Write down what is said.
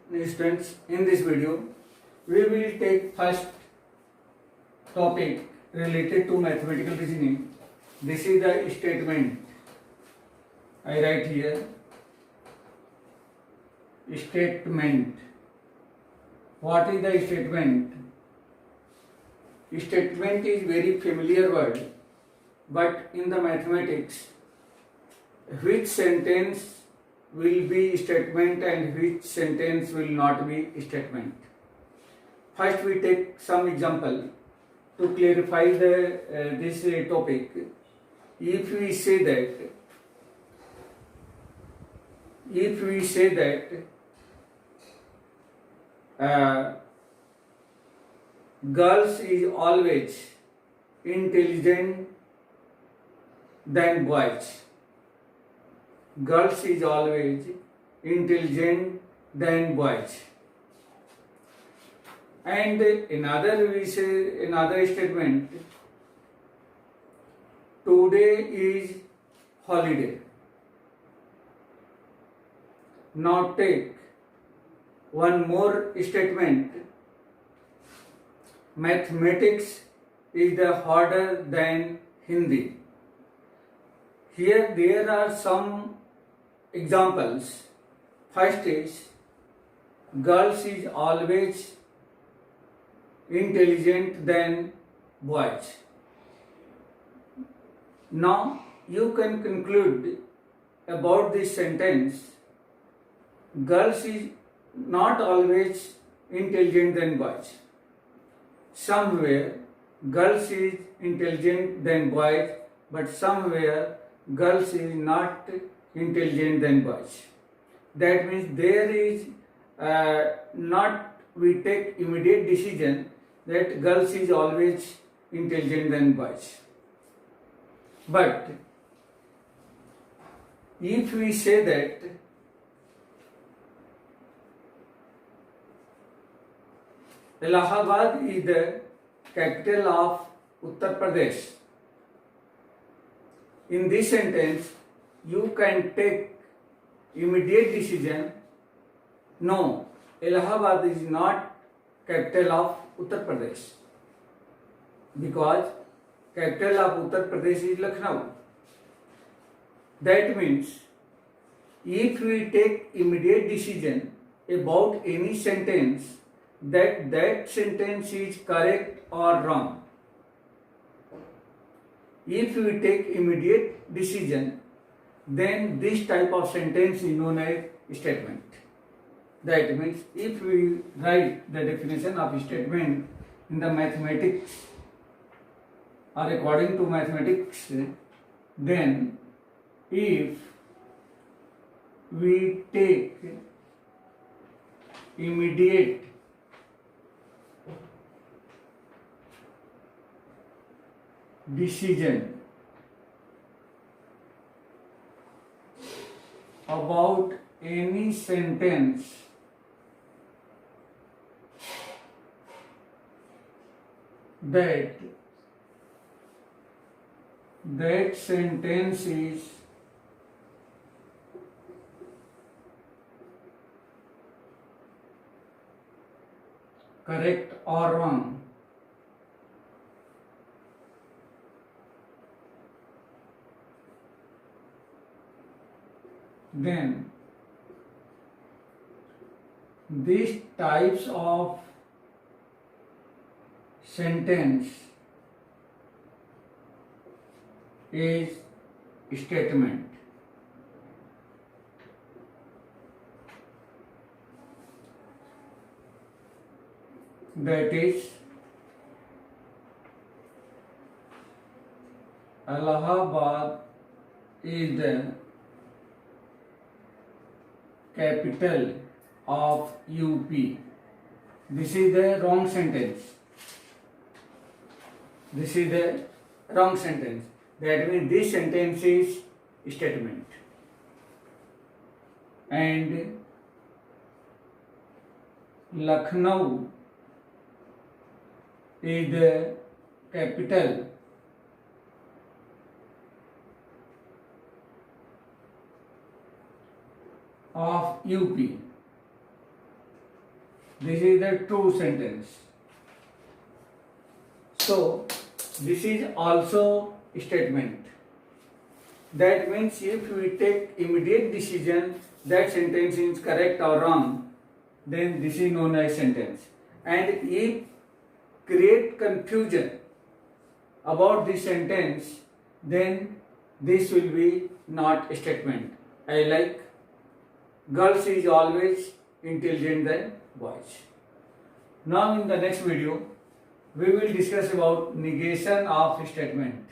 students, in this video we will take first topic related to mathematical reasoning. This is the statement. I write here statement. What is the statement? Statement is very familiar word, but in the mathematics, which sentence will be statement and which sentence will not be statement. First we take some example to clarify this topic. If we say that girls is always intelligent than boys. Girls is always intelligent than boys. And another statement, today is holiday. Now take one more statement, mathematics is the harder than Hindi. Here there are some examples. First is girls is always intelligent than boys. Now you can conclude about this sentence, girls is not always intelligent than boys. Somewhere girls is intelligent than boys, but somewhere girls is not intelligent than boys. That means there is not we take immediate decision that girls is always intelligent than boys. But if we say that Allahabad is the capital of Uttar Pradesh, in this sentence you can take immediate decision, no, Allahabad is not capital of Uttar Pradesh, because capital of Uttar Pradesh is Lucknow. That means if we take immediate decision about any sentence, that sentence is correct or wrong. If we take immediate decision, then this type of sentence is known as statement. That means if we write the definition of statement in the mathematics or according to mathematics, then if we take immediate decision about any sentence, that sentence is correct or wrong, then these types of sentence is statement. That is, Allahabad is the capital of UP. This is the wrong sentence. This is the wrong sentence. That means this sentence is statement. And Lucknow is the capital of UP. This is the true sentence. So this is also statement. That means if we take immediate decision that sentence is correct or wrong, then this is known as sentence. And if create confusion about this sentence, then this will be not a statement. I like girls is always intelligent than boys. Now in the next video, we will discuss about negation of statement.